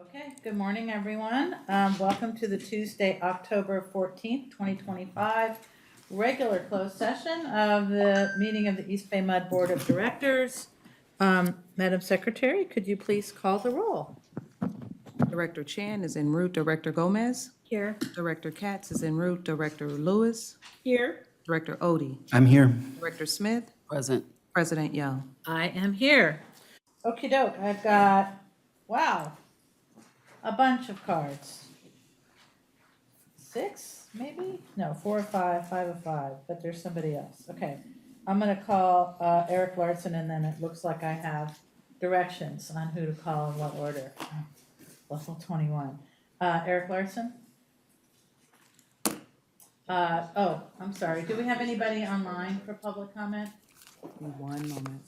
Okay, good morning, everyone. Welcome to the Tuesday, October 14th, 2025, regular closed session of the meeting of the EBMUD Board of Directors. Madam Secretary, could you please call the roll? Director Chan is en route. Director Gomez. Here. Director Katz is en route. Director Lewis. Here. Director Odie. I'm here. Director Smith. Present. President Young. I am here. Okey doke, I've got, wow, a bunch of cards. 6, maybe? No, 4 or 5, 5 or 5, but there's somebody else. Okay, I'm gonna call Eric Larson, and then it looks like I have directions on who to call in what order. Level 21. Eric Larson? Oh, I'm sorry. Do we have anybody online for public comment? One moment.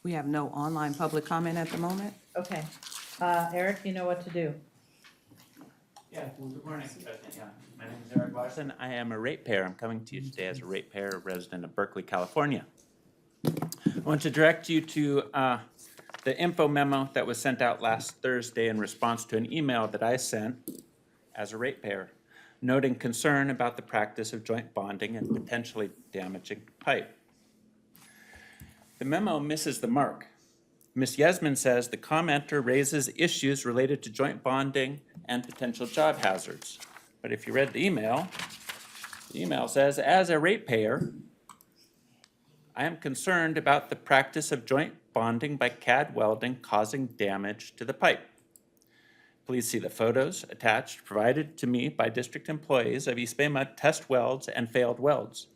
We have no online public comment at the moment. Okay. Eric, you know what to do. Yeah, well, good morning, President Young. My name is Eric Larson. I am a ratepayer. I'm coming to you today as a ratepayer resident of Berkeley, California. I want to direct you to the info memo that was sent out last Thursday in response to an email that I sent as a ratepayer, noting concern about the practice of joint bonding and potentially damaging pipe. The memo misses the mark. Ms. Yesman says the commenter raises issues related to joint bonding and potential job hazards. But if you read the email says, as a ratepayer, I am concerned about the practice of joint bonding by CAD welding causing damage to the pipe. Please see the photos attached provided to me by district employees of EBMUD test welds and failed welds.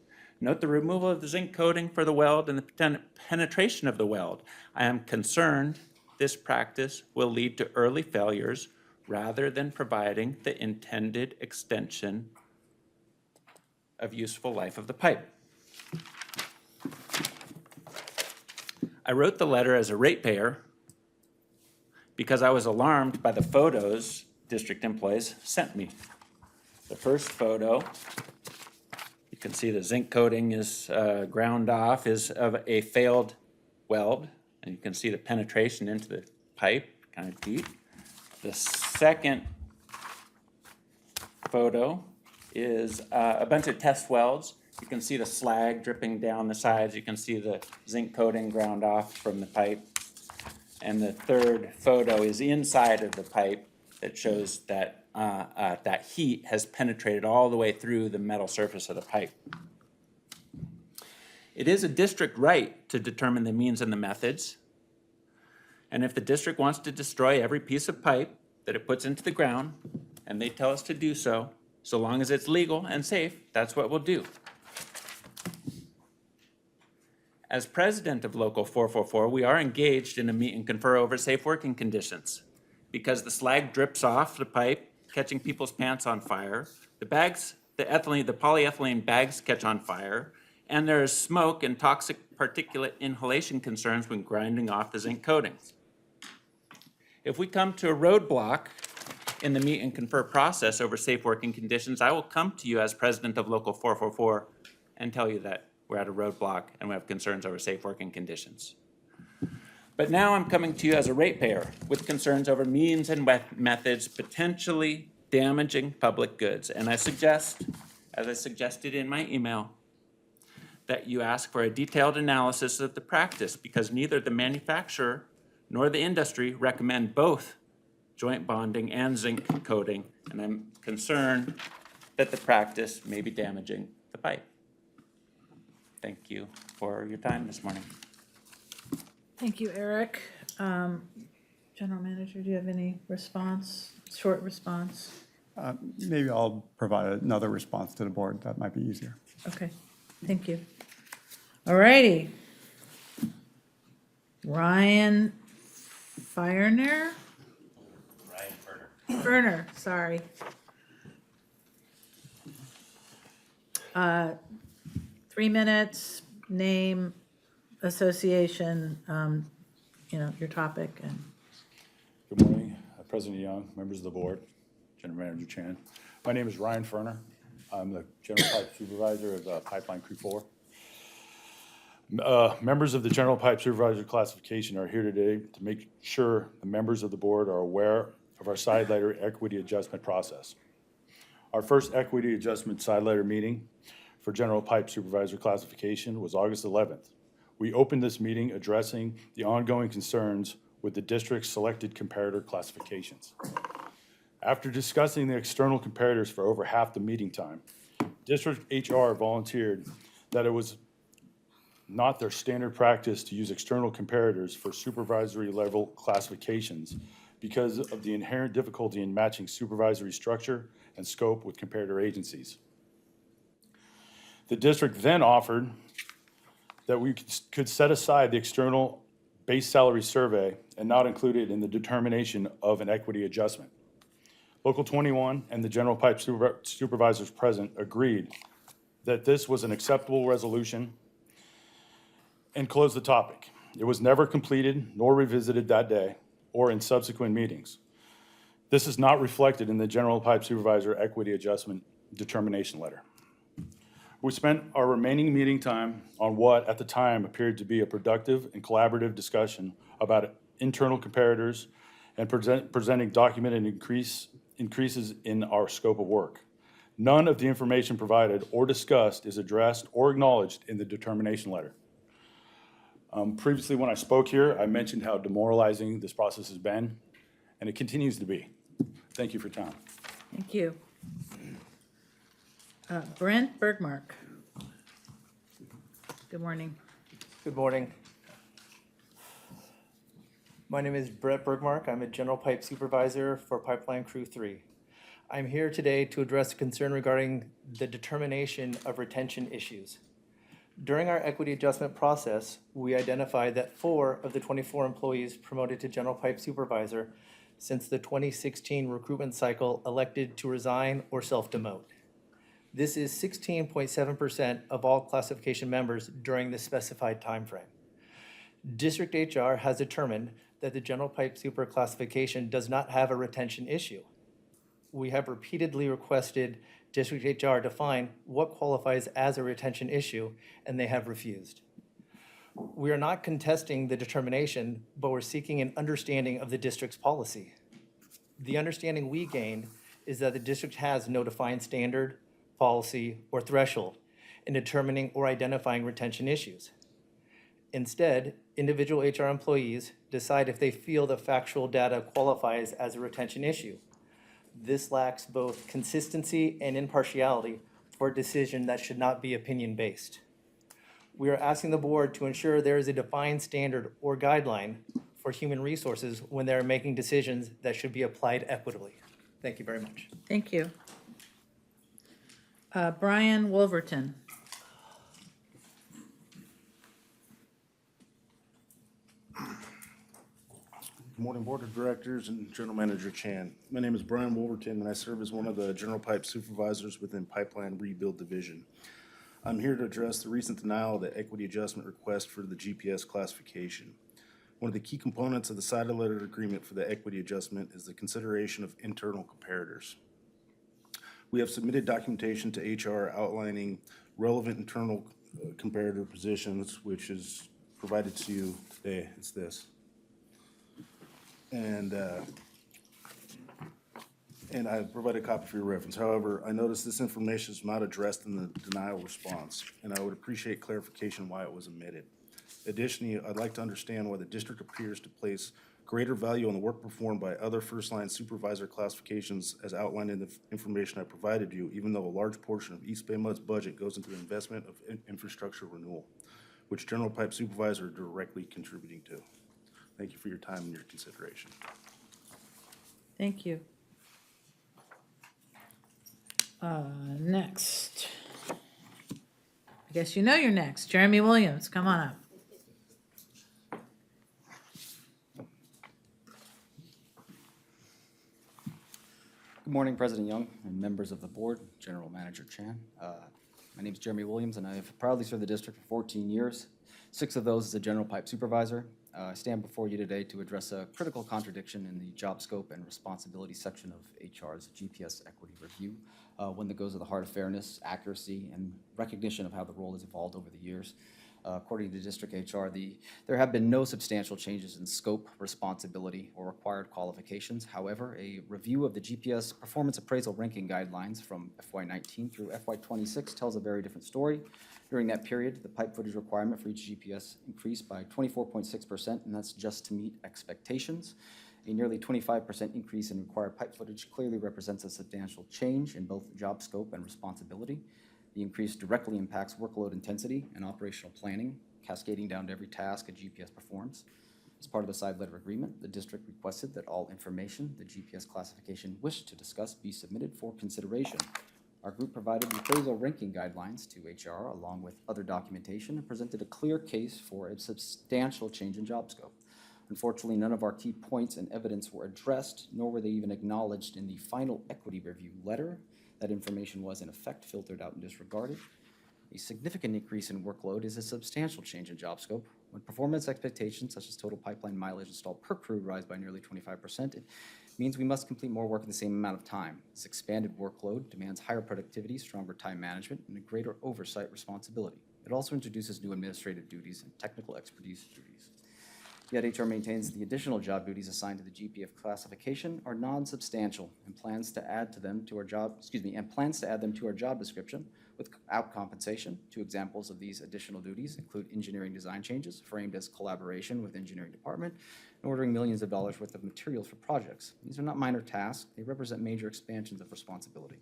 Note the removal of the zinc coating for the weld and the penetration of the weld. I am concerned this practice will lead to early failures rather than providing the intended extension of useful life of the pipe. I wrote the letter as a ratepayer because I was alarmed by the photos district employees sent me. The first photo, you can see the zinc coating is ground off, is of a failed weld, and you can see the penetration into the pipe, kind of deep. The second photo is a bunch of test welds. You can see the slag dripping down the sides. You can see the zinc coating ground off from the pipe. And the third photo is inside of the pipe that shows that that heat has penetrated all the way through the metal surface of the pipe. It is a district right to determine the means and the methods. And if the district wants to destroy every piece of pipe that it puts into the ground, and they tell us to do so, so long as it's legal and safe, that's what we'll do. As president of Local 444, we are engaged in a meet and confer over safe working conditions because the slag drips off the pipe, catching people's pants on fire. The polyethylene bags catch on fire, and there is smoke and toxic particulate inhalation concerns when grinding off the zinc coatings. If we come to a roadblock in the meet and confer process over safe working conditions, I will come to you as president of Local 444 and tell you that we're at a roadblock and we have concerns over safe working conditions. But now I'm coming to you as a ratepayer with concerns over means and methods potentially damaging public goods. And I suggest, as I suggested in my email, that you ask for a detailed analysis of the practice because neither the manufacturer nor the industry recommend both joint bonding and zinc coating. And I'm concerned that the practice may be damaging the pipe. Thank you for your time this morning. Thank you, Eric. General Manager, do you have any response, short response? Maybe I'll provide another response to the board. That might be easier. Okay, thank you. All righty. Ryan Feierner? Ryan Ferner. Ferner, sorry. 3 minutes, name, association, your topic and. Good morning, President Young, members of the board, General Manager Chan. My name is Ryan Ferner. I'm the General Pipe Supervisor of Pipeline Crew 4. Members of the General Pipe Supervisor classification are here today to make sure the members of the board are aware of our side letter equity adjustment process. Our first equity adjustment side letter meeting for General Pipe Supervisor classification was August 11th. We opened this meeting addressing the ongoing concerns with the district's selected comparator classifications. After discussing the external comparators for over half the meeting time, District HR volunteered that it was not their standard practice to use external comparators for supervisory level classifications because of the inherent difficulty in matching supervisory structure and scope with comparator agencies. The district then offered that we could set aside the external base salary survey and not include it in the determination of an equity adjustment. Local 21 and the General Pipe supervisors present agreed that this was an acceptable resolution and closed the topic. It was never completed nor revisited that day or in subsequent meetings. This is not reflected in the General Pipe Supervisor Equity Adjustment Determination Letter. We spent our remaining meeting time on what at the time appeared to be a productive and collaborative discussion about internal comparators and presenting documented increases in our scope of work. None of the information provided or discussed is addressed or acknowledged in the determination letter. Previously, when I spoke here, I mentioned how demoralizing this process has been, and it continues to be. Thank you for your time. Thank you. Brent Bergmark. Good morning. Good morning. My name is Brett Bergmark. I'm a General Pipe Supervisor for Pipeline Crew 3. I'm here today to address a concern regarding the determination of retention issues. During our equity adjustment process, we identified that 4 of the 24 employees promoted to General Pipe Supervisor since the 2016 recruitment cycle elected to resign or self-demote. This is 16.7% of all classification members during the specified timeframe. District HR has determined that the General Pipe Super classification does not have a retention issue. We have repeatedly requested District HR define what qualifies as a retention issue, and they have refused. We are not contesting the determination, but we're seeking an understanding of the district's policy. The understanding we gained is that the district has no defined standard, policy, or threshold in determining or identifying retention issues. Instead, individual HR employees decide if they feel the factual data qualifies as a retention issue. This lacks both consistency and impartiality for a decision that should not be opinion-based. We are asking the board to ensure there is a defined standard or guideline for human resources when they are making decisions that should be applied equitably. Thank you very much. Thank you. Brian Wolverton. Good morning, Board of Directors and General Manager Chan. My name is Brian Wolverton, and I serve as one of the General Pipe Supervisors within Pipeline Rebuild Division. I'm here to address the recent denial of the equity adjustment request for the GPS classification. One of the key components of the side letter agreement for the equity adjustment is the consideration of internal comparators. We have submitted documentation to HR outlining relevant internal comparator positions, which is provided to you today. It's this. And I provided a copy for your reference. However, I noticed this information is not addressed in the denial response, and I would appreciate clarification why it was omitted. Additionally, I'd like to understand why the district appears to place greater value on the work performed by other first-line supervisor classifications as outlined in the information I provided you, even though a large portion of EBMUD's budget goes into the investment of infrastructure renewal, which General Pipe Supervisor are directly contributing to. Thank you for your time and your consideration. Thank you. Next. I guess you know you're next. Jeremy Williams, come on up. Good morning, President Young and members of the board, General Manager Chan. My name is Jeremy Williams, and I have proudly served the district for 14 years, 6 of those as a General Pipe Supervisor. I stand before you today to address a critical contradiction in the job scope and responsibility section of HR's GPS equity review, one that goes to the heart of fairness, accuracy, and recognition of how the role has evolved over the years. According to district HR, there have been no substantial changes in scope, responsibility, or required qualifications. However, a review of the GPS performance appraisal ranking guidelines from FY19 through FY26 tells a very different story. During that period, the pipe footage requirement for each GPS increased by 24.6%, and that's just to meet expectations. A nearly 25% increase in required pipe footage clearly represents a substantial change in both job scope and responsibility. The increase directly impacts workload intensity and operational planning, cascading down to every task a GPS performs. As part of the side letter agreement, the district requested that all information the GPS classification wished to discuss be submitted for consideration. Our group provided the appraisal ranking guidelines to HR along with other documentation and presented a clear case for a substantial change in job scope. Unfortunately, none of our key points and evidence were addressed, nor were they even acknowledged in the final equity review letter. That information was in effect filtered out and disregarded. A significant increase in workload is a substantial change in job scope. When performance expectations such as total pipeline mileage installed per crew rise by nearly 25%, it means we must complete more work in the same amount of time. This expanded workload demands higher productivity, stronger time management, and a greater oversight responsibility. It also introduces new administrative duties and technical expertise duties. Yet HR maintains the additional job duties assigned to the GPF classification are non-substantial and plans to add them to our job description without compensation. Two examples of these additional duties include engineering design changes framed as collaboration with engineering department and ordering millions of dollars worth of materials for projects. These are not minor tasks. They represent major expansions of responsibility.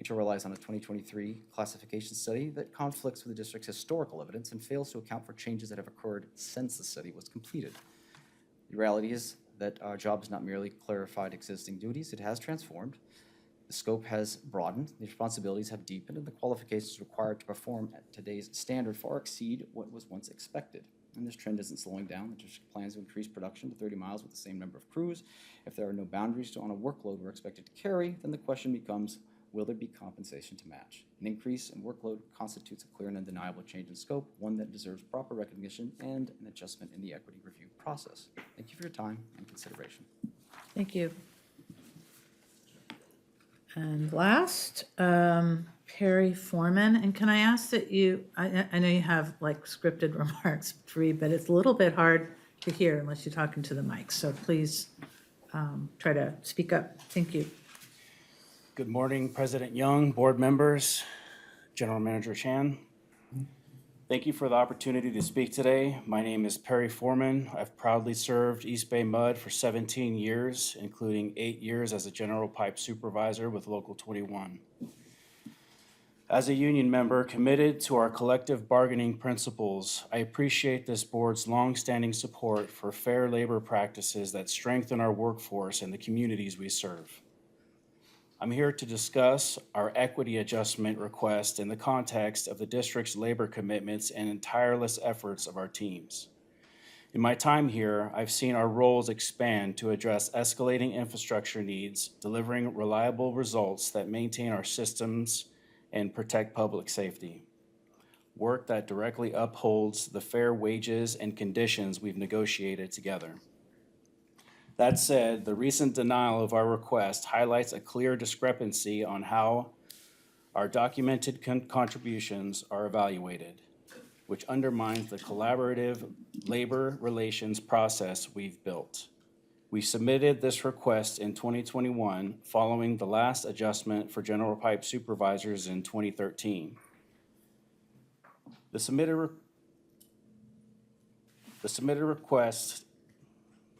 HR relies on a 2023 classification study that conflicts with the district's historical evidence and fails to account for changes that have occurred since the study was completed. The reality is that our job has not merely clarified existing duties, it has transformed. The scope has broadened, the responsibilities have deepened, and the qualifications required to perform at today's standard far exceed what was once expected. And this trend isn't slowing down. The district plans to increase production to 30 miles with the same number of crews. If there are no boundaries on a workload we're expected to carry, then the question becomes, will there be compensation to match? An increase in workload constitutes a clear and undeniable change in scope, one that deserves proper recognition and an adjustment in the equity review process. Thank you for your time and consideration. Thank you. And last, Perry Foreman, and can I ask that I know you have like scripted remarks to read, but it's a little bit hard to hear unless you're talking to the mic, so please try to speak up. Thank you. Good morning, President Young, board members, General Manager Chan. Thank you for the opportunity to speak today. My name is Perry Foreman. I've proudly served EBMUD for 17 years, including 8 years as a general pipe supervisor with Local 21. As a union member committed to our collective bargaining principles, I appreciate this board's longstanding support for fair labor practices that strengthen our workforce and the communities we serve. I'm here to discuss our equity adjustment request in the context of the district's labor commitments and tireless efforts of our teams. In my time here, I've seen our roles expand to address escalating infrastructure needs, delivering reliable results that maintain our systems and protect public safety. Work that directly upholds the fair wages and conditions we've negotiated together. That said, the recent denial of our request highlights a clear discrepancy on how our documented contributions are evaluated, which undermines the collaborative labor relations process we've built. We submitted this request in 2021 following the last adjustment for general pipe supervisors in 2013.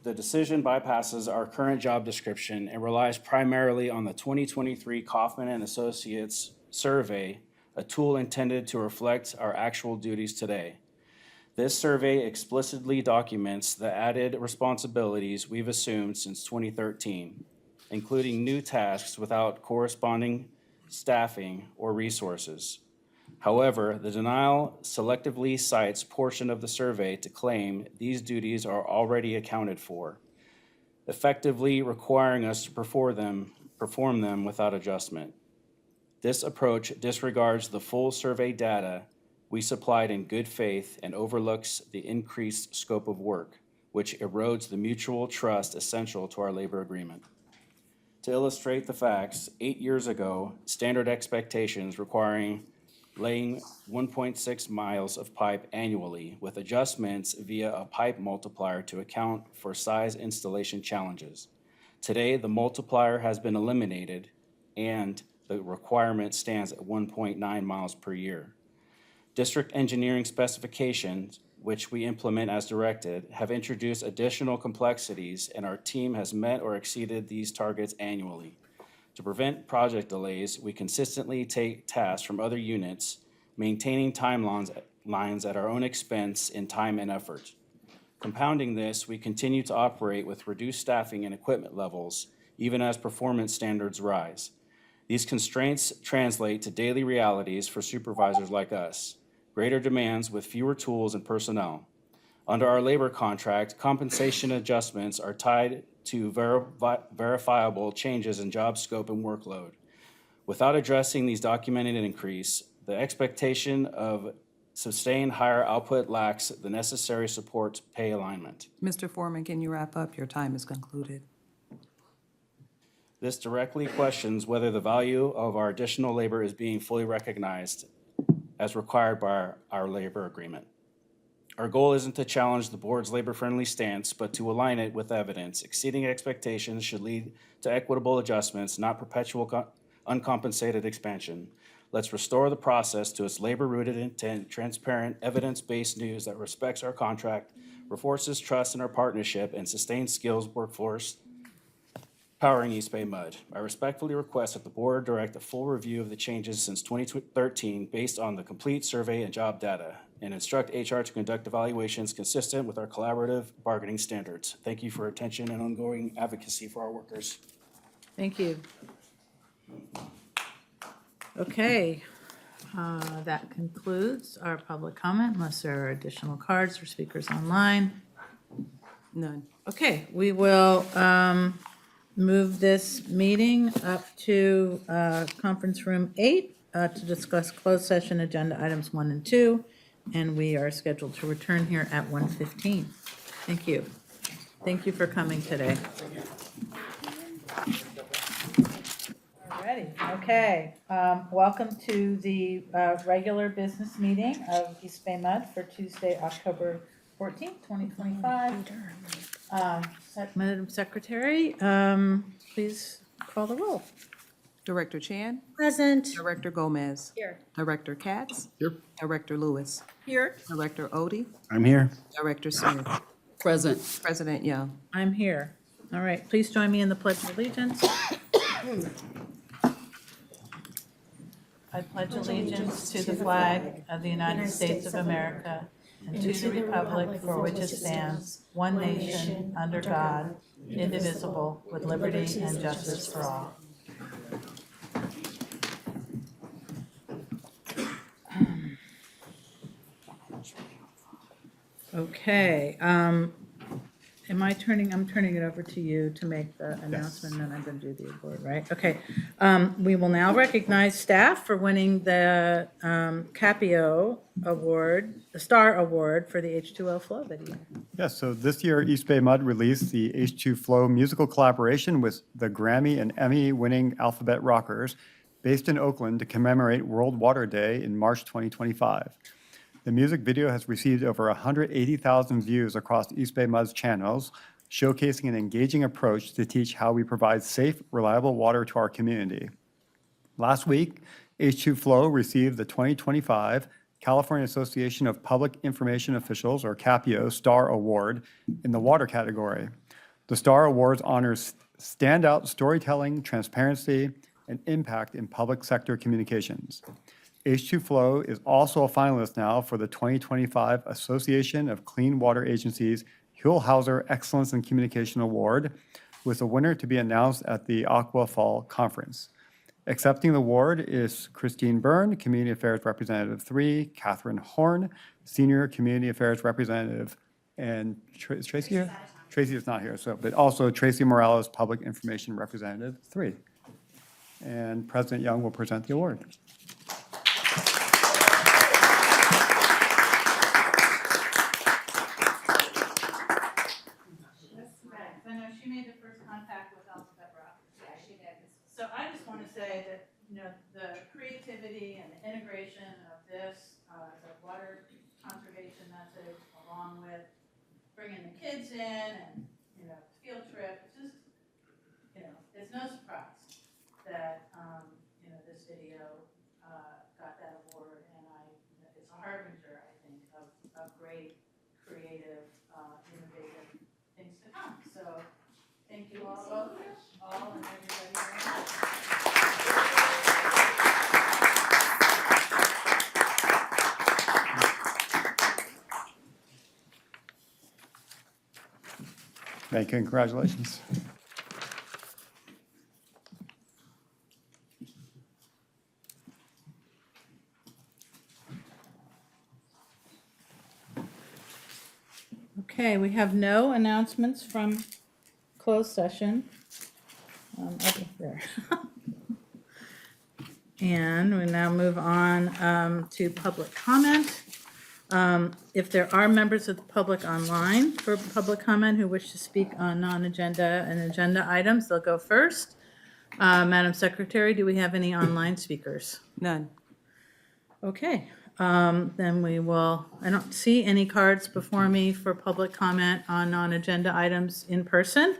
The decision bypasses our current job description and relies primarily on the 2023 Kaufman and Associates survey, a tool intended to reflect our actual duties today. This survey explicitly documents the added responsibilities we've assumed since 2013, including new tasks without corresponding staffing or resources. However, the denial selectively cites portion of the survey to claim these duties are already accounted for, effectively requiring us to perform them without adjustment. This approach disregards the full survey data we supplied in good faith and overlooks the increased scope of work, which erodes the mutual trust essential to our labor agreement. To illustrate the facts, 8 years ago, standard expectations requiring laying 1.6 miles of pipe annually with adjustments via a pipe multiplier to account for size installation challenges. Today, the multiplier has been eliminated and the requirement stands at 1.9 miles per year. District engineering specifications, which we implement as directed, have introduced additional complexities, and our team has met or exceeded these targets annually. To prevent project delays, we consistently take tasks from other units, maintaining timelines at our own expense in time and effort. Compounding this, we continue to operate with reduced staffing and equipment levels, even as performance standards rise. These constraints translate to daily realities for supervisors like us, greater demands with fewer tools and personnel. Under our labor contract, compensation adjustments are tied to verifiable changes in job scope and workload. Without addressing these documented increase, the expectation of sustained higher output lacks the necessary support to pay alignment. Mr. Foreman, can you wrap up? Your time is concluded. This directly questions whether the value of our additional labor is being fully recognized as required by our labor agreement. Our goal isn't to challenge the board's labor-friendly stance, but to align it with evidence. Exceeding expectations should lead to equitable adjustments, not perpetual uncompensated expansion. Let's restore the process to its labor-rooted intent, transparent, evidence-based news that respects our contract, reinforces trust in our partnership, and sustains skills workforce powering East Bay MUD. I respectfully request that the board direct a full review of the changes since 2013 based on the complete survey and job data, and instruct HR to conduct evaluations consistent with our collaborative bargaining standards. Thank you for your attention and ongoing advocacy for our workers. Thank you. Okay, that concludes our public comment, unless there are additional cards for speakers online. None. Okay, we will move this meeting up to conference room 8 to discuss closed session agenda items 1 and 2, and we are scheduled to return here at 1:15. Thank you. Thank you for coming today. Alrighty, okay. Welcome to the regular business meeting of East Bay MUD for Tuesday, October 14th, 2025. Madam Secretary, please call the roll. Director Chan? Present. Director Gomez? Here. Director Katz? Here. Director Lewis? Here. Director Odie? I'm here. Director Smith? Present. President Young? I'm here. All right, please join me in the Pledge of Allegiance. I pledge allegiance to the flag of the United States of America and to the republic for which it stands, one nation, under God, indivisible, with liberty and justice for all. Okay, I'm turning it over to you to make the announcement, and then I'm going to do the award, right? Okay. We will now recognize staff for winning the Capio Award, the Star Award for the H2O Flow video. Yes, so this year, East Bay MUD released the H2 Flow musical collaboration with the Grammy and Emmy-winning Alphabet Rockers, based in Oakland to commemorate World Water Day in March 2025. The music video has received over 180,000 views across East Bay MUD's channels, showcasing an engaging approach to teach how we provide safe, reliable water to our community. Last week, H2 Flow received the 2025 California Association of Public Information Officials, or CAPIO, Star Award in the water category. The Star Awards honors standout storytelling, transparency, and impact in public sector communications. H2 Flow is also a finalist now for the 2025 Association of Clean Water Agencies Huell-Hauser Excellence in Communication Award, with a winner to be announced at the Aqua Fall Conference. Accepting the award is Christine Byrne, Community Affairs Representative 3, Catherine Horn, Senior Community Affairs Representative, and is Tracy here? Tracy is not here, but also Tracy Morales, Public Information Representative 3. And President Young will present the award. I know she made the first contact with Alphabet Rock. Yeah, she did. So I just want to say that, the creativity and the integration of this as a water conservation message, along with bringing the kids in and, field trip. It's just, it's no surprise that, this video got that award, and it's a harbinger, I think, of great, creative, innovative things to come. So thank you all, all and everybody very much. Thank you, and congratulations. Okay, we have no announcements from closed session. Okay, there. And we now move on to public comment. If there are members of the public online for public comment who wish to speak on non-agenda and agenda items, they'll go first. Madam Secretary, do we have any online speakers? None. Okay, then we will, I don't see any cards before me for public comment on non-agenda items in person.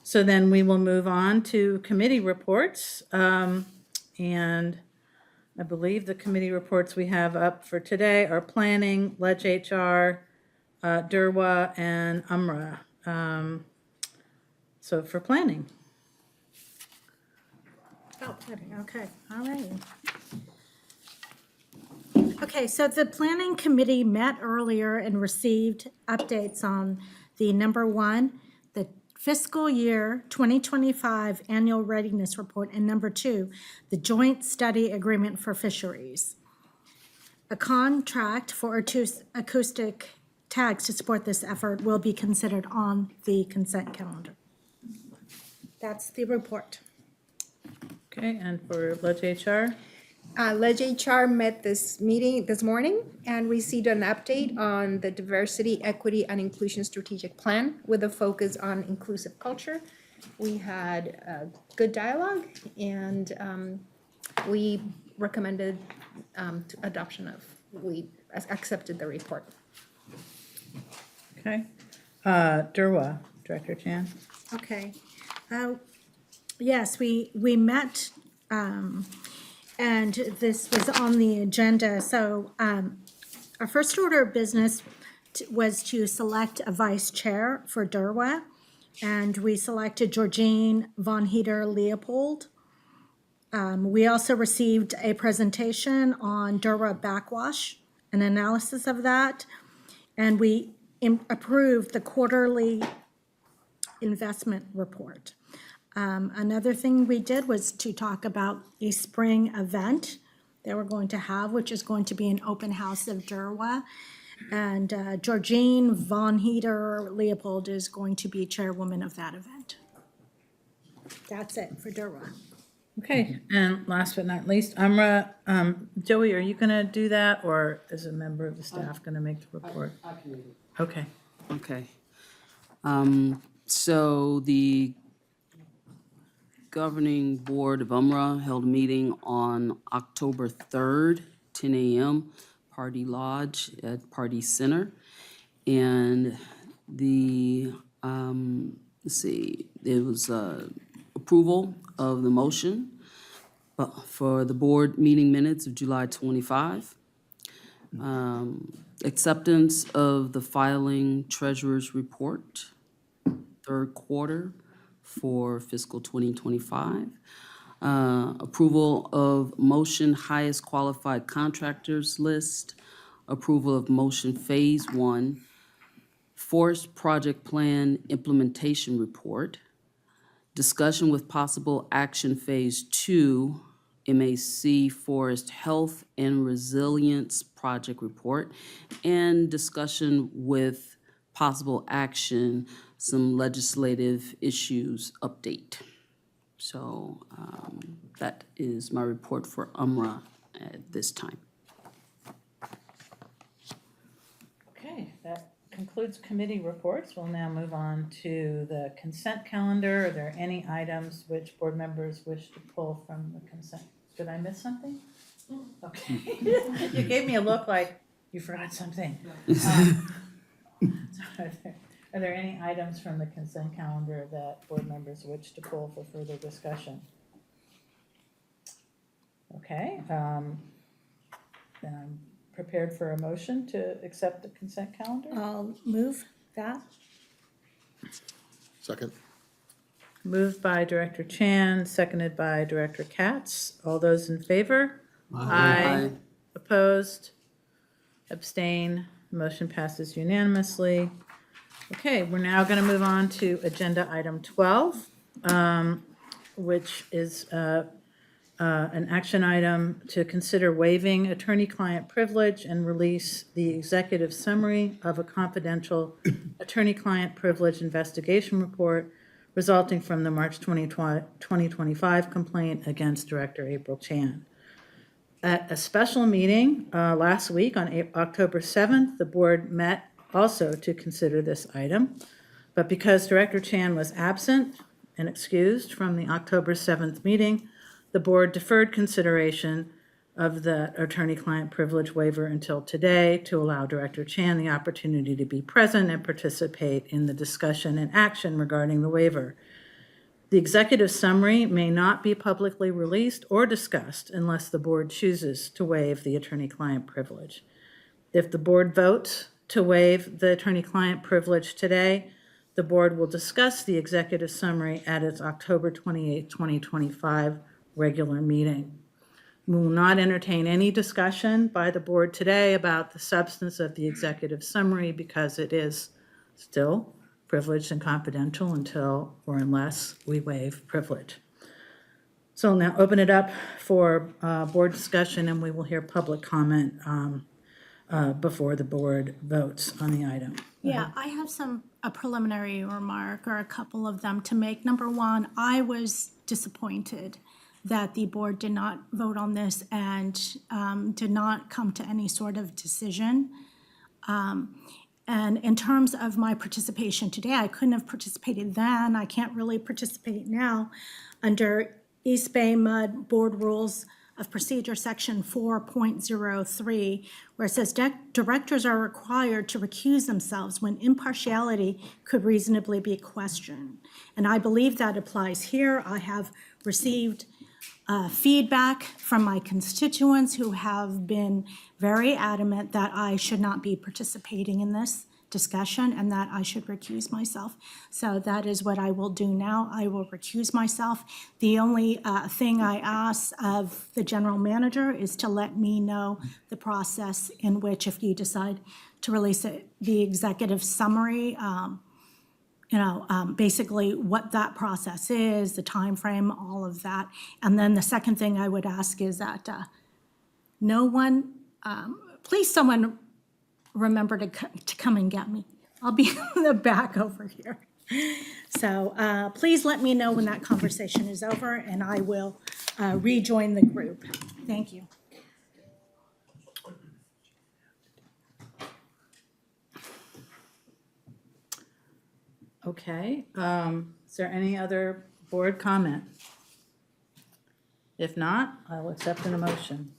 So then we will move on to committee reports. And I believe the committee reports we have up for today are planning, Ledge HR, DERWA, and UMRA. So for planning. Oh, okay, all right. Okay, so the planning committee met earlier and received updates on the number one, the fiscal year 2025 annual readiness report, and number two, the joint study agreement for fisheries. A contract for acoustic tags to support this effort will be considered on the consent calendar. That's the report. Okay, and for Ledge HR? Ledge HR met this morning and received an update on the diversity, equity, and inclusion strategic plan with a focus on inclusive culture. We had a good dialogue, and we recommended adoption of, we accepted the report. Okay. DERWA, Director Chan? Okay. Yes, we met, and this was on the agenda. So our first order of business was to select a vice chair for DERWA, and we selected Georgine Von Heater Leopold. We also received a presentation on DERWA backwash, an analysis of that, and we approved the quarterly investment report. Another thing we did was to talk about a spring event that we're going to have, which is going to be an open house of DERWA. And Georgine Von Heater Leopold is going to be chairwoman of that event. That's it for DERWA. Okay, and last but not least, UMRA. Joey, are you gonna do that, or is a member of the staff gonna make the report? I can read it. Okay. Okay. So the governing board of UMRA held a meeting on October 3rd, 10 a.m., Party Lodge at Party Center. And the, let's see, there was approval of the motion for the board meeting minutes of July 25. Acceptance of the filing treasurer's report, third quarter for fiscal 2025. Approval of motion highest qualified contractors list. Approval of motion phase 1, forest project plan implementation report. Discussion with possible action phase 2, MAC Forest Health and Resilience Project Report, and discussion with possible action, some legislative issues update. So that is my report for UMRA at this time. Okay, that concludes committee reports. We'll now move on to the consent calendar. Are there any items which board members wish to pull from the consent? Did I miss something? Okay. You gave me a look like you forgot something. Are there any items from the consent calendar that board members wish to pull for further discussion? Okay, then I'm prepared for a motion to accept the consent calendar. I'll move that. Second. Moved by Director Chan, seconded by Director Katz. All those in favor? Aye. Opposed? Abstain? Motion passes unanimously. Okay, we're now going to move on to agenda item 12, which is an action item to consider waiving attorney-client privilege and release the executive summary of a confidential attorney-client privilege investigation report resulting from the March 2025 complaint against Director April Chan. At a special meeting last week on October 7th, the board met also to consider this item, but because Director Chan was absent and excused from the October 7th meeting, the board deferred consideration of the attorney-client privilege waiver until today to allow Director Chan the opportunity to be present and participate in the discussion and action regarding the waiver. The executive summary may not be publicly released or discussed unless the board chooses to waive the attorney-client privilege. If the board votes to waive the attorney-client privilege today, the board will discuss the executive summary at its October 28, 2025 regular meeting. We will not entertain any discussion by the board today about the substance of the executive summary because it is still privileged and confidential until or unless we waive privilege. So I'll now open it up for board discussion, and we will hear public comment before the board votes on the item. Yeah, I have a preliminary remark or a couple of them to make. Number one, I was disappointed that the board did not vote on this and did not come to any sort of decision. And in terms of my participation today, I couldn't have participated then. I can't really participate now under EBMUD Board Rules of Procedure Section 4.03, where it says directors are required to recuse themselves when impartiality could reasonably be questioned. And I believe that applies here. I have received feedback from my constituents who have been very adamant that I should not be participating in this discussion and that I should recuse myself. So that is what I will do now. I will recuse myself. The only thing I ask of the general manager is to let me know the process in which, if you decide to release the executive summary, basically what that process is, the time frame, all of that. And then the second thing I would ask is that please someone remember to come and get me. I'll be in the back over here. So please let me know when that conversation is over and I will rejoin the group. Thank you. Okay, is there any other board comment? If not, I'll accept an emotion.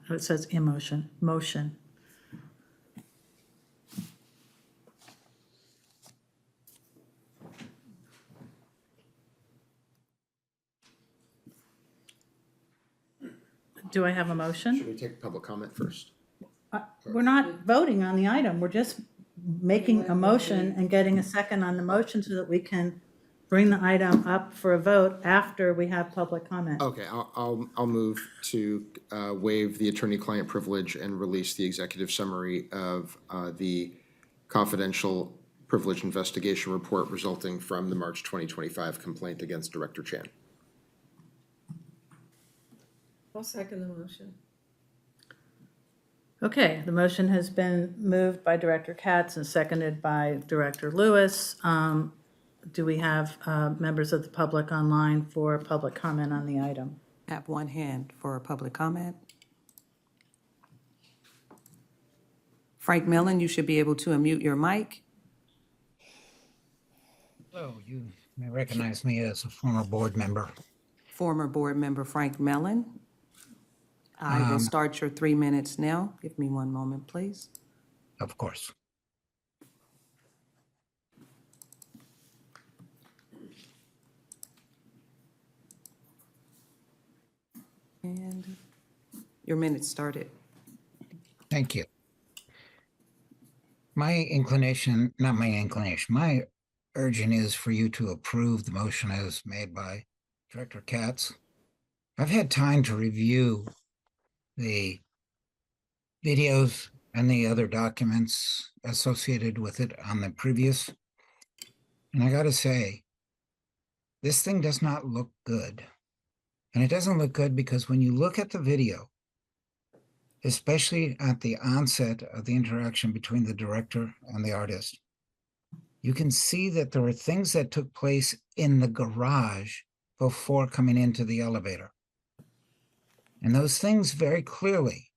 It says emotion, motion. Do I have a motion? Should we take public comment first? We're not voting on the item, we're just making a motion and getting a second on the motion so that we can bring the item up for a vote after we have public comment. Okay, I'll move to waive the attorney-client privilege and release the executive summary of the confidential privilege investigation report resulting from the March 2025 complaint against Director Chan. I'll second the motion. Okay, the motion has been moved by Director Katz and seconded by Director Lewis. Do we have members of the public online for public comment on the item? Have one hand for public comment. Frank Millen, you should be able to unmute your mic. Hello, you may recognize me as a former board member. former board member Frank Mellon. I will start your 3 minutes now. Give me one moment, please. Of course. And your minute started. Thank you. My urging is for you to approve the motion as made by Director Katz. I've had time to review the videos and the other documents associated with it on the previous. And I gotta say, this thing does not look good. And it doesn't look good because when you look at the video, especially at the onset of the interaction between the director and the artist, you can see that there were things that took place in the garage before coming into the elevator. And those things very clearly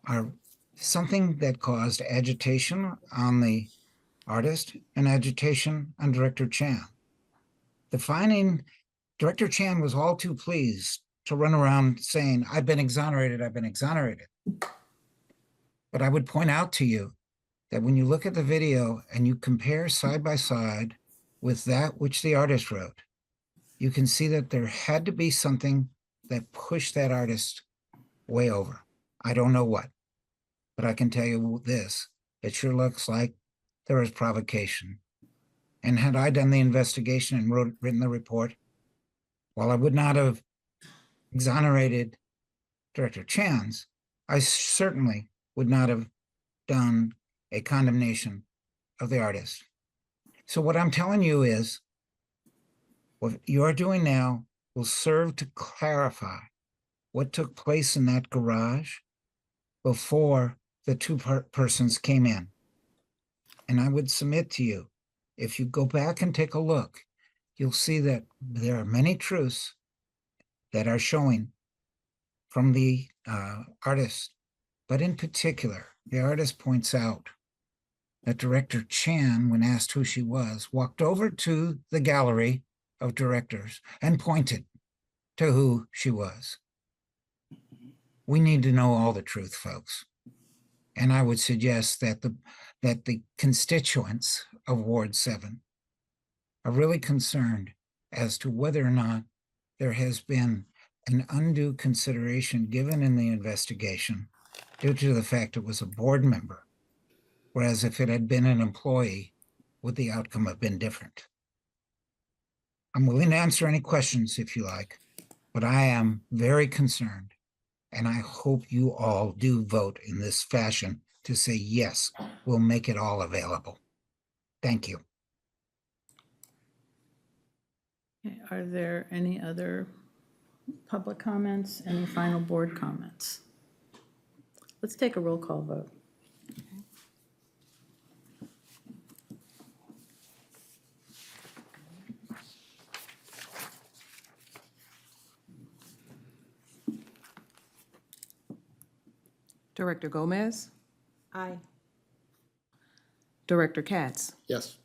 are something that caused agitation on the artist and agitation on Director Chan. Director Chan was all too pleased to run around saying, I've been exonerated, I've been exonerated. But I would point out to you that when you look at the video and you compare side by side with that which the artist wrote, you can see that there had to be something that pushed that artist way over. I don't know what, but I can tell you this, it sure looks like there was provocation. And had I done the investigation and written the report, while I would not have exonerated Director Chan's, I certainly would not have done a condemnation of the artist. So what I'm telling you is, what you're doing now will serve to clarify what took place in that garage before the two persons came in. And I would submit to you, if you go back and take a look, you'll see that there are many truths that are showing from the artist. But in particular, the artist points out that Director Chan, when asked who she was, walked over to the gallery of directors and pointed to who she was. We need to know all the truth, folks. And I would suggest that the constituents of Ward 7 are really concerned as to whether or not there has been an undue consideration given in the investigation due to the fact it was a board member, whereas if it had been an employee, would the outcome have been different? I'm willing to answer any questions if you like, but I am very concerned, and I hope you all do vote in this fashion to say, yes, we'll make it all available. Thank you. Okay, are there any other public comments, any final board comments? Let's take a roll call vote. Director Gomez, Aye. Director Katz, Yes.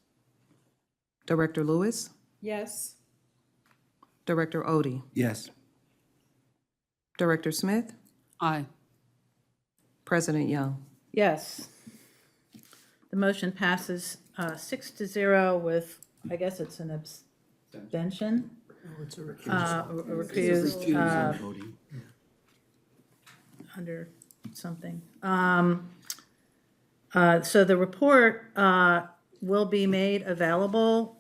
Director Lewis, Yes. Director Odie, Yes. Director Smith, Aye. President Young. Yes. The motion passes 6-0 with, I guess it's an abstention. It's a Recused, under something. So the report will be made available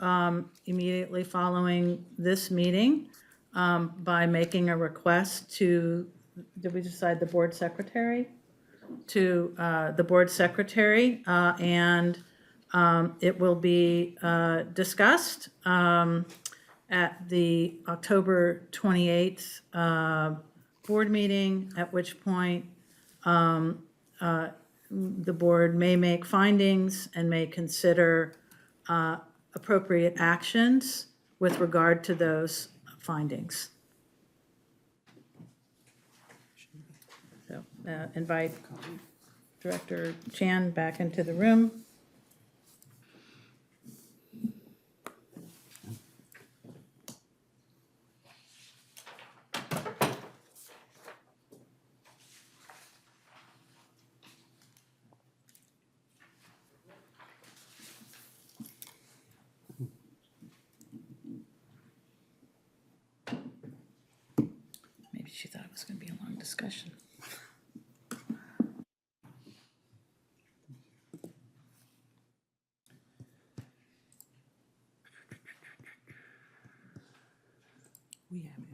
immediately following this meeting by making a request to, did we decide the board secretary? To the board secretary, and it will be discussed at the October 28th board meeting, at which point the board may make findings and may consider appropriate actions with regard to those findings. So invite Director Chan back into the room. It's gonna be a long discussion. We have it.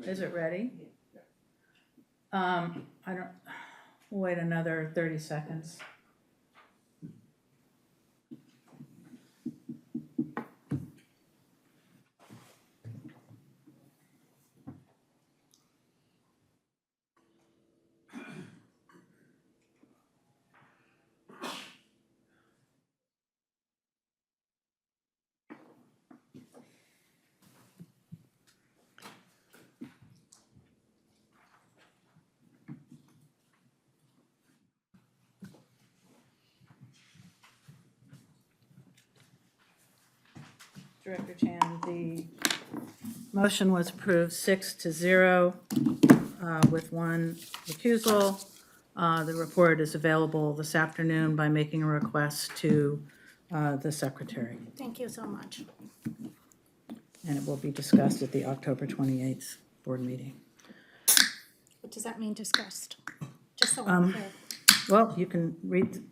Is it ready? I don't, wait another 30 seconds. Director Chan, the motion was approved 6-0 with one recusal. The report is available this afternoon by making a request to the secretary, Thank you so much. and it will be discussed at the October 28th board meeting. What does that mean, discussed? Just so I'm clear. Well, you can read,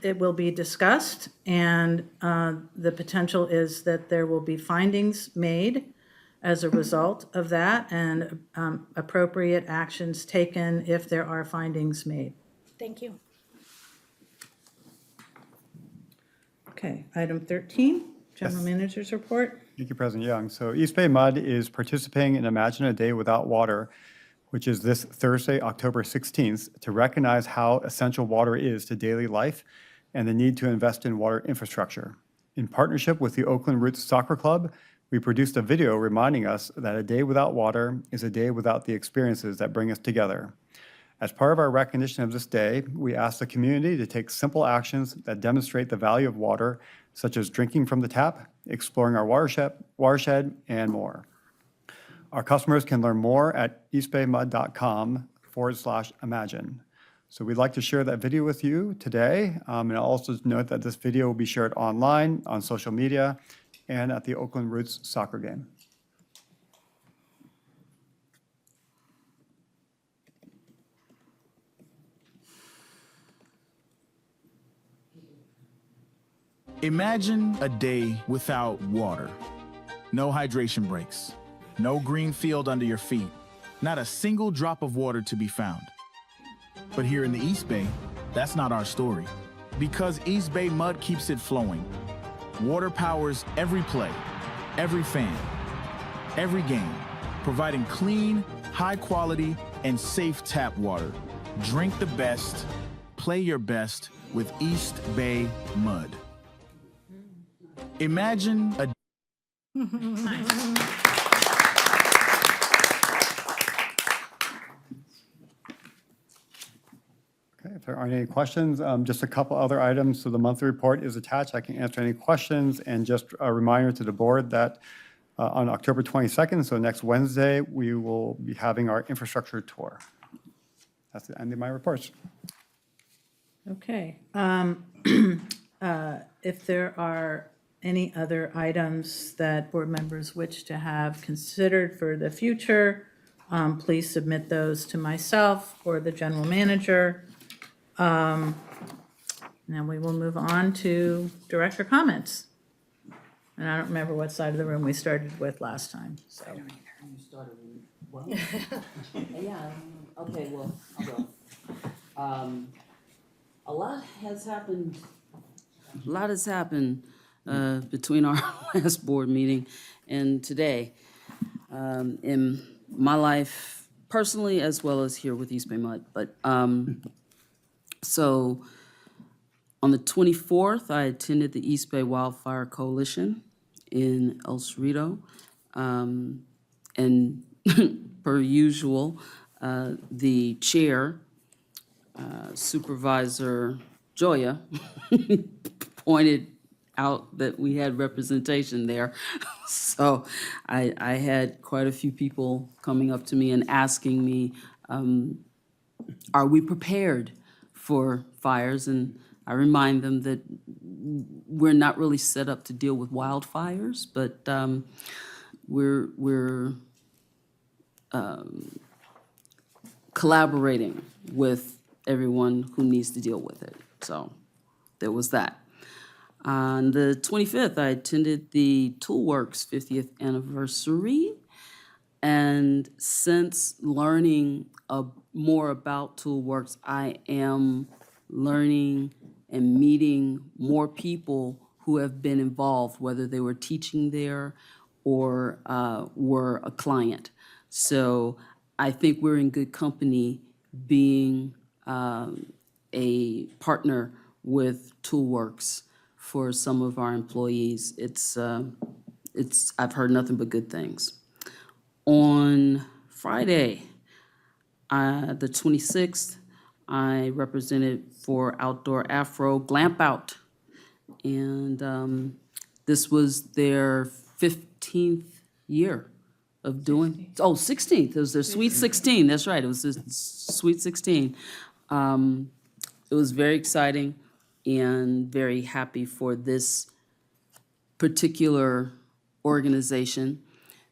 it will be discussed, and the potential is that there will be findings made as a result of that, and appropriate actions taken if there are findings made. Thank you. Okay, item 13, General Manager's report. Thank you, President Young. So East Bay Mud is participating in Imagine a Day Without Water, which is this Thursday, October 16th, to recognize how essential water is to daily life and the need to invest in water infrastructure. In partnership with the Oakland Roots Soccer Club, we produced a video reminding us that a day without water is a day without the experiences that bring us together. As part of our recognition of this day, we ask the community to take simple actions that demonstrate the value of water, such as drinking from the tap, exploring our watershed, and more. Our customers can learn more at eastbaymud.com/imagine. So we'd like to share that video with you today, and I'll also note that this video will be shared online, on social media, and at the Oakland Roots soccer game. Imagine a day without water. No hydration breaks, no green field under your feet, not a single drop of water to be found. But here in the East Bay, that's not our story. Because East Bay Mud keeps it flowing. Water powers every play, every fan, every game, providing clean, high quality, and safe tap water. Drink the best, play your best with East Bay Mud. Imagine a Okay, if there aren't any questions, just a couple other items. So the monthly report is attached. I can answer any questions. And just a reminder to the board that on October 22nd, so next Wednesday, we will be having our infrastructure tour. That's the end of my reports. Okay. If there are any other items that board members wish to have considered for the future, please submit those to myself or the general manager. Now we will move on to director comments. And I don't remember what side of the room we started with last time, so. You started with, well, yeah, okay, well, I'll go. A lot has happened between our last board meeting and today in my life personally, as well as here with East Bay Mud. But so on the 24th, I attended the East Bay Wildfire Coalition in El Cerrito. And per usual, the chair, Supervisor Joya, pointed out that we had representation there. So I had quite a few people coming up to me and asking me, are we prepared for fires? And I remind them that we're not really set up to deal with wildfires, but we're collaborating with everyone who needs to deal with it. So there was that. On the 25th, I attended the Toolworks 50th anniversary. And since learning more about Toolworks, I am learning and meeting more people who have been involved, whether they were teaching there or were a client. So I think we're in good company being a partner with Toolworks for some of our employees. I've heard nothing but good things. On Friday, the 26th, I represented for Outdoor Afro Glamp Out. And this was their 15th year of doing, 16th. It was their Sweet 16, that's right, it was the Sweet 16. It was very exciting and very happy for this particular organization.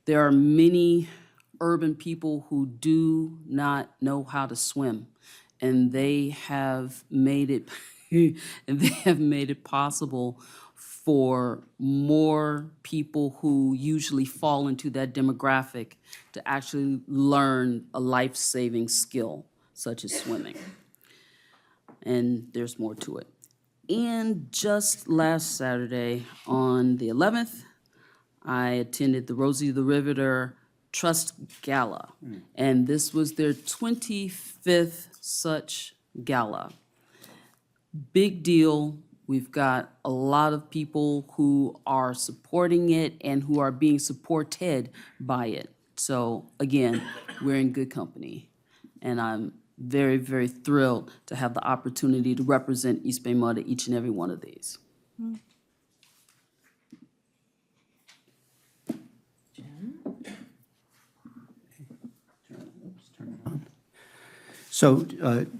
There are many urban people who do not know how to swim, and they have made it possible for more people who usually fall into that demographic to actually learn a life-saving skill such as swimming. And there's more to it. And just last Saturday, on the 11th, I attended the Rosie the Riveter Trust Gala. And this was their 25th such gala. Big deal. We've got a lot of people who are supporting it and who are being supported by it. So again, we're in good company. And I'm very, very thrilled to have the opportunity to represent East Bay MUD at each and every one of these. So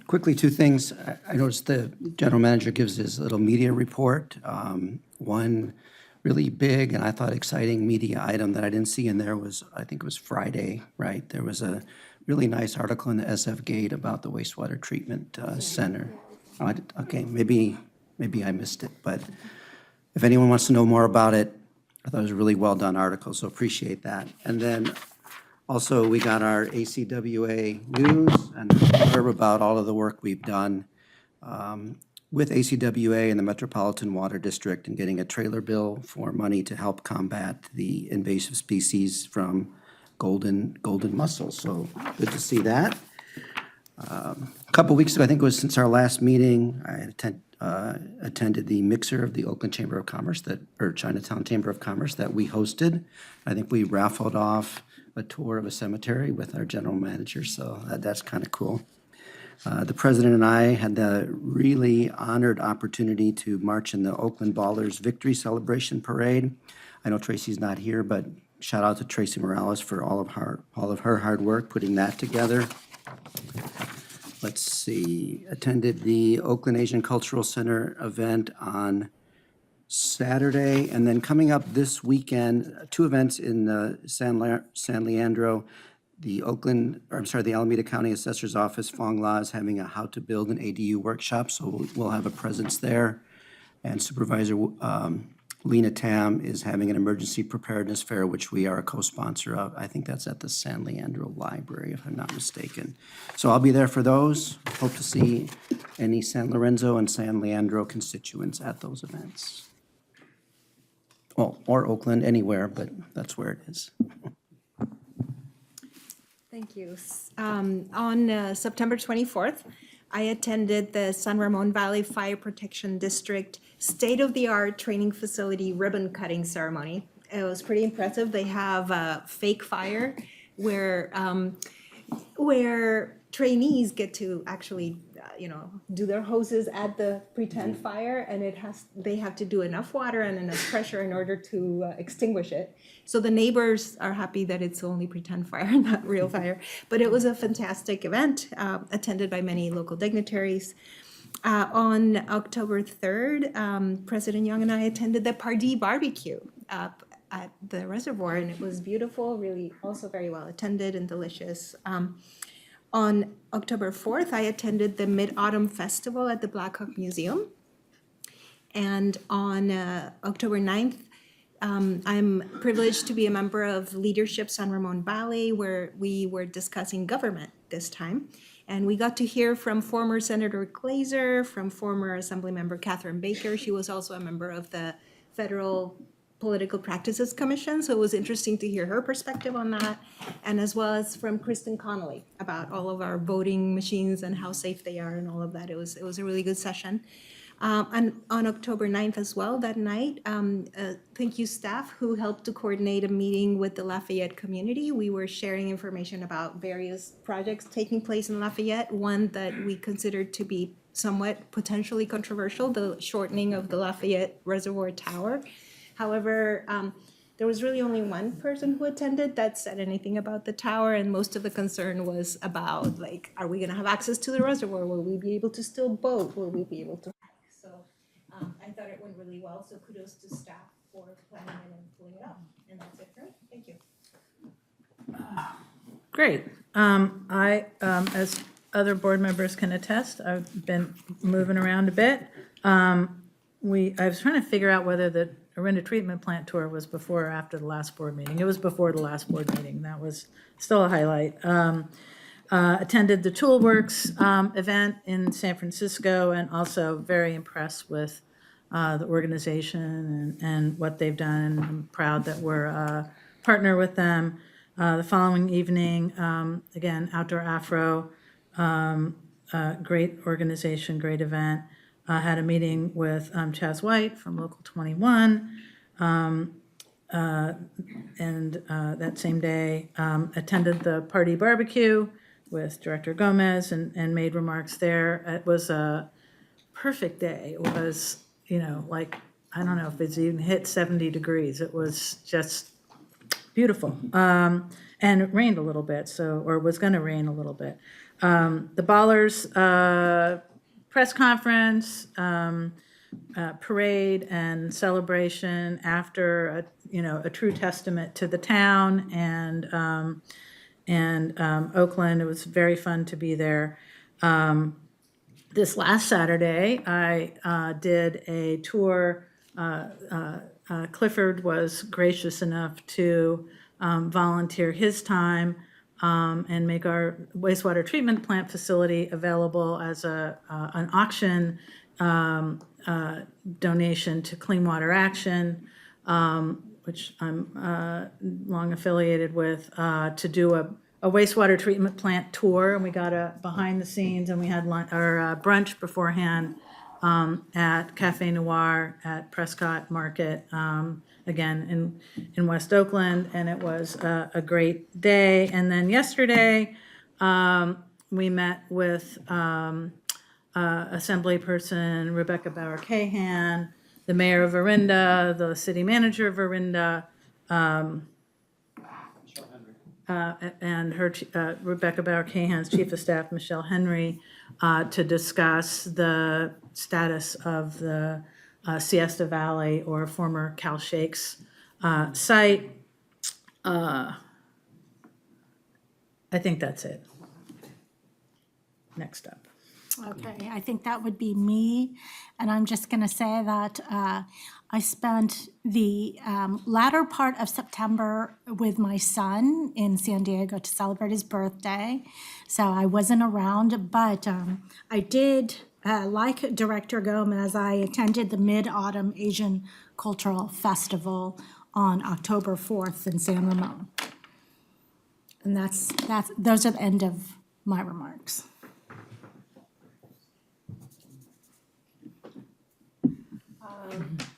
quickly, two things. I noticed the general manager gives his little media report. One really big and I thought exciting media item that I didn't see in there was, I think it was Friday, right? There was a really nice article in the SF Gate about the wastewater treatment center. Okay, maybe I missed it, but if anyone wants to know more about it, I thought it was a really well-done article, so appreciate that. And then also, we got our ACWA news and blurb about all of the work we've done with ACWA and the Metropolitan Water District and getting a trailer bill for money to help combat the invasive species from golden mussels. So good to see that. A couple weeks ago, I think it was since our last meeting, I attended the mixer of the Oakland Chamber of Commerce or Chinatown Chamber of Commerce that we hosted. I think we raffled off a tour of a cemetery with our general manager, so that's kind of cool. The president and I had the really honored opportunity to march in the Oakland Ballers Victory Celebration Parade. I know Tracy's not here, but shout out to Tracy Morales for all of her hard work putting that together. Let's see, attended the Oakland Asian Cultural Center event on Saturday, and then coming up this weekend, two events in San Leandro. The Alameda County Assessor's Office, Fong La, is having a How to Build an ADU workshop, so we'll have a presence there. And Supervisor Lena Tam is having an emergency preparedness fair, which we are a co-sponsor of. I think that's at the San Leandro Library, if I'm not mistaken. So I'll be there for those. Hope to see any San Lorenzo and San Leandro constituents at those events. Well, or Oakland, anywhere, but that's where it is. Thank you. On September 24th, I attended the San Ramon Valley Fire Protection District state-of-the-art training facility ribbon cutting ceremony. It was pretty impressive. They have a fake fire where trainees get to actually, do their hoses at the pretend fire, and they have to do enough water and enough pressure in order to extinguish it. So the neighbors are happy that it's only pretend fire, not real fire. But it was a fantastic event, attended by many local dignitaries. On October 3rd, President Young and I attended the Pardee Barbecue up at the reservoir, and it was beautiful, really also very well attended and delicious. On October 4th, I attended the Mid-Autumn Festival at the Black Hawk Museum. And on October 9th, I'm privileged to be a member of Leadership San Ramon Valley, where we were discussing government this time. And we got to hear from former Senator Glazer, from former Assemblymember Catherine Baker. She was also a member of the Federal Political Practices Commission, so it was interesting to hear her perspective on that, and as well as from Kristen Connolly about all of our voting machines and how safe they are and all of that. It was a really good session. And on October 9th as well, that night, thank you staff who helped to coordinate a meeting with the Lafayette community. We were sharing information about various projects taking place in Lafayette, one that we considered to be somewhat potentially controversial, the shortening of the Lafayette Reservoir Tower. However, there was really only one person who attended that said anything about the tower, and most of the concern was about, like, are we gonna have access to the reservoir? Will we be able to still boat? Will we be able to hike? So I thought it went really well, so kudos to staff for planning it and pulling it off. And that's it for me. Thank you. Great. As other board members can attest, I've been moving around a bit. I was trying to figure out whether the Orinda treatment plant tour was before or after the last board meeting. It was before the last board meeting. That was still a highlight. Attended the Toolworks event in San Francisco, and also very impressed with the organization and what they've done. I'm proud that we're a partner with them. The following evening, again, Outdoor Afro, great organization, great event. Had a meeting with Chaz White from Local 21, and that same day attended the Pardee Barbecue with Director Gomez and made remarks there. It was a perfect day. It was, like, I don't know if it's even hit 70 degrees. It was just beautiful. And it rained a little bit, or was going to rain a little bit. The Ballers press conference, parade and celebration after a true testament to the town and Oakland. It was very fun to be there. This last Saturday, I did a tour. Clifford was gracious enough to volunteer his time and make our wastewater treatment plant facility available as an auction donation to Clean Water Action, which I'm long affiliated with, to do a wastewater treatment plant tour. And we got a behind the scenes, and we had our brunch beforehand at Cafe Noir at Prescott Market, again in West Oakland, and it was a great day. And then yesterday, we met with Assemblyperson Rebecca Bauer-Cahan, the mayor of Orinda, the city manager of Orinda, and her Rebecca Bauer-Cahan's chief of staff, Michelle Henry, to discuss the status of the Siesta Valley, or former Cal Shakes site. I think that's it. Next up. Okay, I think that would be me. And I'm just going to say that I spent the latter part of September with my son in San Diego to celebrate his birthday. So I wasn't around, but I did, like Director Gomez, I attended the Mid-Autumn Asian Cultural Festival on October 4th in San Ramon. And those are the end of my remarks.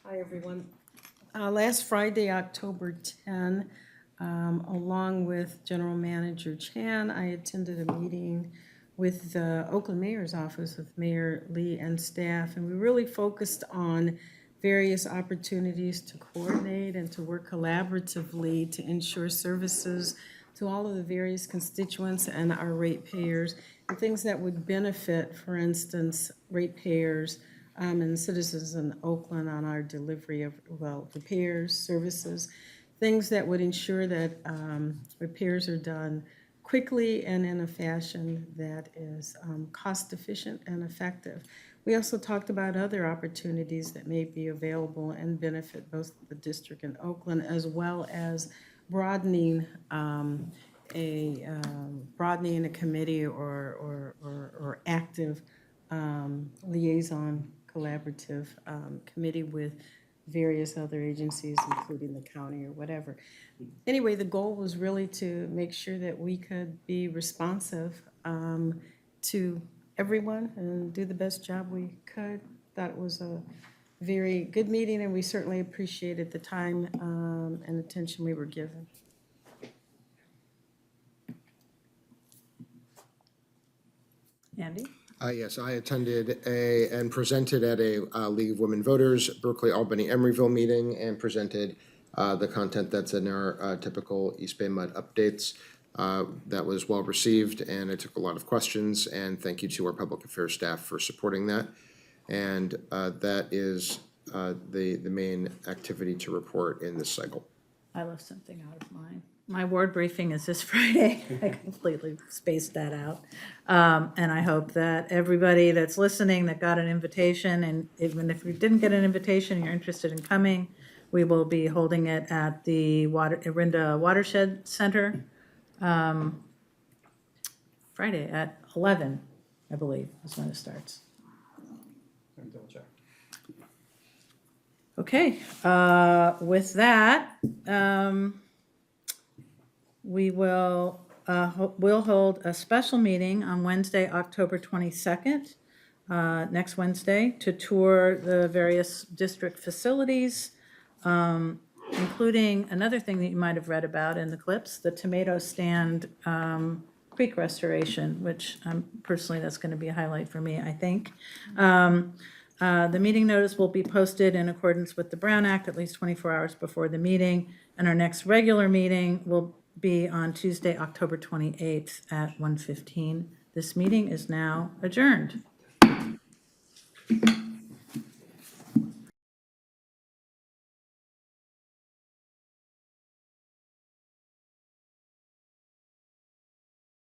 Hi, everyone. Last Friday, October 10, along with General Manager Chan, I attended a meeting with the Oakland Mayor's Office, with Mayor Lee and staff, and we really focused on various opportunities to coordinate and to work collaboratively to ensure services to all of the various constituents and our ratepayers, and things that would benefit, for instance, ratepayers and citizens in Oakland on our delivery of, well, repairs, services, things that would ensure that repairs are done quickly and in a fashion that is cost efficient and effective. We also talked about other opportunities that may be available and benefit both the district and Oakland, as well as broadening broadening a committee or active liaison collaborative committee with various other agencies, including the county or whatever. Anyway, the goal was really to make sure that we could be responsive to everyone and do the best job we could. Thought it was a very good meeting, and we certainly appreciated the time and attention we were given. Andy? Yes, I attended and presented at a League of Women Voters, Berkeley, Albany, Emeryville meeting, and presented the content that's in our typical East Bay Mud updates. That was well received, and I took a lot of questions, and thank you to our public affairs staff for supporting that. And that is the main activity to report in this cycle. I left something out of mine. My ward briefing is this Friday. I completely spaced that out. And I hope that everybody that's listening that got an invitation, and even if you didn't get an invitation, you're interested in coming, we will be holding it at the Irinda Watershed Center Friday at 11, I believe, is when it starts. Okay, with that, we will we'll hold a special meeting on Wednesday, October 22nd, next Wednesday, to tour the various district facilities, including another thing that you might have read about in the clips, the tomato stand creek restoration, which personally, that's going to be a highlight for me, I think. The meeting notice will be posted in accordance with the Brown Act at least 24 hours before the meeting, and our next regular meeting will be on Tuesday, October 28th at 1:15. This meeting is now adjourned.